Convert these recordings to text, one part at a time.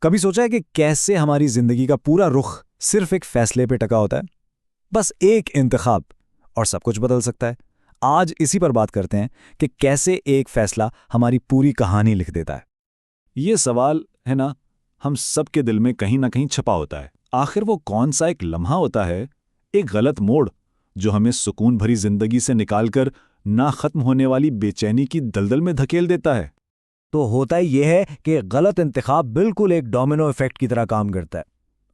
कभी सोचा है कि कैसे हमारी जिंदगी का पूरा रुख सिर्फ एक फैसले पे टका होता है? बस एक इंतखाब और सब कुछ बदल सकता है। आज इसी पर बात करते हैं कि कैसे एक फैसला हमारी पूरी कहानी लिख देता है। ये सवाल है ना, हम सबके दिल में कहीं ना कहीं छपा होता है। आखिर वो कौन सा एक लम्हा होता है, एक गलत मोड़, जो हमें सुकून भरी जिंदगी से निकालकर ना खत्म होने वाली बेचैनी की दलदल में धकेल देता है। तो होता ही यह है कि गलत इंतखाब बिल्कुल एक डोमिनो इफेक्ट की तरह काम करता है।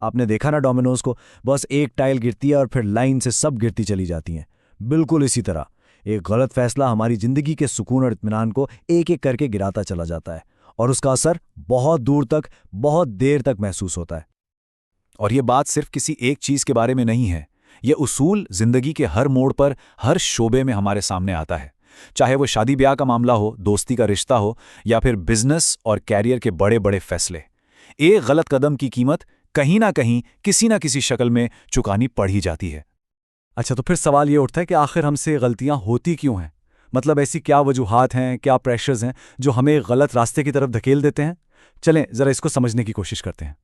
आपने देखा ना डोमिनोज को, बस एक टाइल गिरती है और फिर लाइन से सब गिरती चली जाती हैं। बिल्कुल इसी तरह एक गलत फैसला हमारी जिंदगी के सुकून और इत्मीनान को एक एक करके गिराता चला जाता है और उसका असर बहुत दूर तक, बहुत देर तक महसूस होता है। और ये बात सिर्फ किसी एक चीज के बारे में नहीं है। ये उसूल जिंदगी के हर मोड़ पर, हर शोबे में हमारे सामने आता है। चाहे वो शादी ब्याह का मामला हो, दोस्ती का रिश्ता हो, या फिर बिजनेस और कैरियर के बड़े बड़े फैसले। एक गलत कदम की कीमत कहीं ना कहीं, किसी ना किसी शक्ल में चुकानी पड़ ही जाती है। अच्छा, तो फिर सवाल ये उठता है कि आखिर हमसे गलतियां होती क्यों हैं? मतलब ऐसी क्या वजूहात हैं, क्या प्रेशर्स हैं जो हमें गलत रास्ते की तरफ धकेल देते हैं? चलें जरा इसको समझने की कोशिश करते हैं।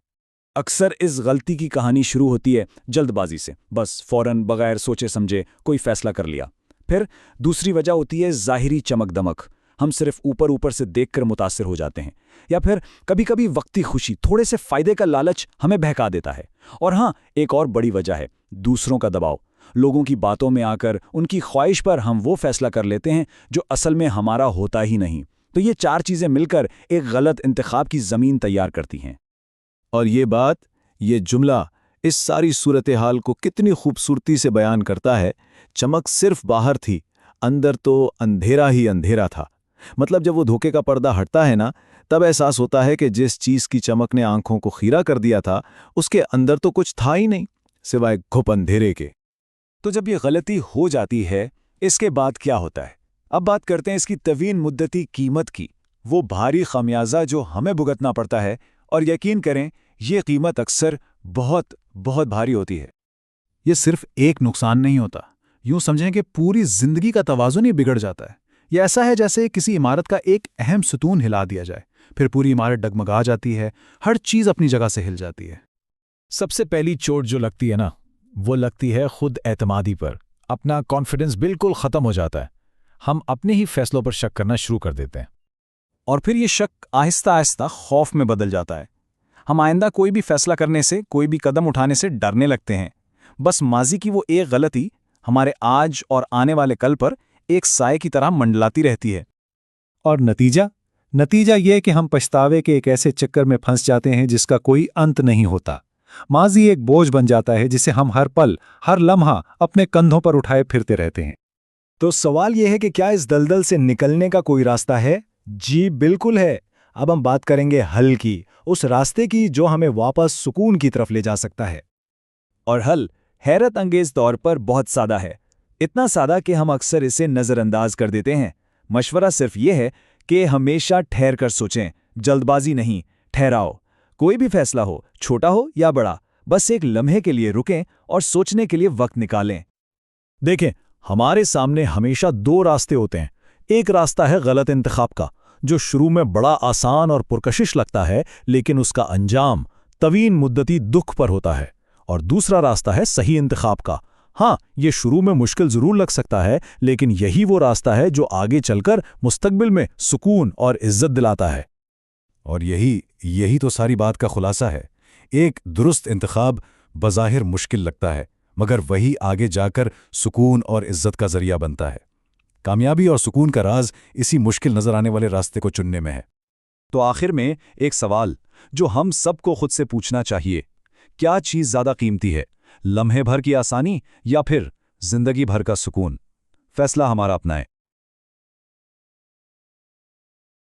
अक्सर इस गलती की कहानी शुरू होती है जल्दबाजी से। बस फौरन बगैर सोचे समझे कोई फैसला कर लिया। फिर दूसरी वजह होती है ज़ाहिरी चमक दमक। हम सिर्फ ऊपर ऊपर से देखकर मुतासिर हो जाते हैं। या फिर कभी कभी वक्ती खुशी, थोड़े से फायदे का लालच हमें बहका देता है। और हाँ, एक और बड़ी वजह है दूसरों का दबाव। लोगों की बातों में आकर उनकी ख्वाहिश पर हम वो फैसला कर लेते हैं जो असल में हमारा होता ही नहीं। तो ये चार चीज़ें मिलकर एक गलत इंतखाब की ज़मीन तैयार करती हैं। और ये जुमला इस सारी सूरत हाल को कितनी खूबसूरती से बयान करता है। चमक सिर्फ बाहर थी, अंदर तो अंधेरा ही अंधेरा था। मतलब जब वो धोखे का पर्दा हटता है ना, तब एहसास होता है कि जिस चीज़ की चमक ने आंखों को खीरा कर दिया था, उसके अंदर तो कुछ था ही नहीं, सिवाय घुप अंधेरे के। तो जब ये गलती हो जाती है, इसके बाद क्या होता है? अब बात करते हैं इसकी तवीन मुद्दती कीमत की। वो भारी खमियाजा जो हमें भुगतना पड़ता है, और यकीन करें ये कीमत अक्सर बहुत बहुत भारी होती है। ये सिर्फ एक नुकसान नहीं होता, यूं समझें कि पूरी जिंदगी का तवाज़ुन ही बिगड़ जाता है। ये ऐसा है जैसे किसी इमारत का एक अहम सुतून हिला दिया जाए, फिर पूरी इमारत डगमगा जाती है, हर चीज़ अपनी जगह से हिल जाती है। सबसे पहली चोट जो लगती है ना, वो लगती है खुद एतमादी पर। अपना कॉन्फिडेंस बिल्कुल ख़त्म हो जाता है। हम अपने ही फैसलों पर शक करना शुरू कर देते हैं। और फिर ये शक आहिस्ता आहिस्ता खौफ में बदल जाता है। हम आइंदा कोई भी फैसला करने से, कोई भी कदम उठाने से डरने लगते हैं। बस माजी की वो एक गलती हमारे आज और आने वाले कल पर एक साए की तरह मंडलाती रहती है। और नतीजा ये कि हम पछतावे के एक ऐसे चक्कर में फंस जाते हैं जिसका कोई अंत नहीं होता। माजी एक बोझ बन जाता है जिसे हम हर पल, हर लम्हा अपने कंधों पर उठाए फिरते रहते हैं। तो सवाल यह है कि क्या इस दलदल से निकलने का कोई रास्ता है? जी बिल्कुल है। अब हम बात करेंगे हल की, उस रास्ते की जो हमें वापस सुकून की तरफ ले जा सकता है। और हल हैरत अंगेज तौर पर बहुत सादा है। इतना सादा कि हम अक्सर इसे नज़रअंदाज कर देते हैं। मशवरा सिर्फ यह है कि हमेशा ठहर कर सोचें, जल्दबाजी नहीं, ठहराओ। कोई भी फैसला हो, छोटा हो या बड़ा, बस एक लम्हे के लिए रुकें और सोचने के लिए वक्त निकालें। देखें, हमारे सामने हमेशा दो रास्ते होते हैं। एक रास्ता है गलत इंतखाब का, जो शुरू में बड़ा आसान और पुरकशिश लगता है, लेकिन उसका अंजाम तवीन मुद्दती दुख पर होता है। और दूसरा रास्ता है सही इंतखाब का। हाँ, ये शुरू में मुश्किल जरूर लग सकता है, लेकिन यही वो रास्ता है जो आगे चलकर मुस्तकबिल में सुकून और इज्जत दिलाता है। और यही तो सारी बात का खुलासा है। एक दुरुस्त इंतखाब बज़ाहिर मुश्किल लगता है, मगर वही आगे जाकर सुकून और इज्जत का जरिया बनता है। कामयाबी और सुकून का राज इसी मुश्किल नजर आने वाले रास्ते को चुनने में है। तो आखिर में एक सवाल जो हम सबको खुद से पूछना चाहिए, क्या चीज़ ज़्यादा कीमती है, लम्हे भर की आसानी या फिर जिंदगी भर का सुकून? फैसला हमारा अपना है।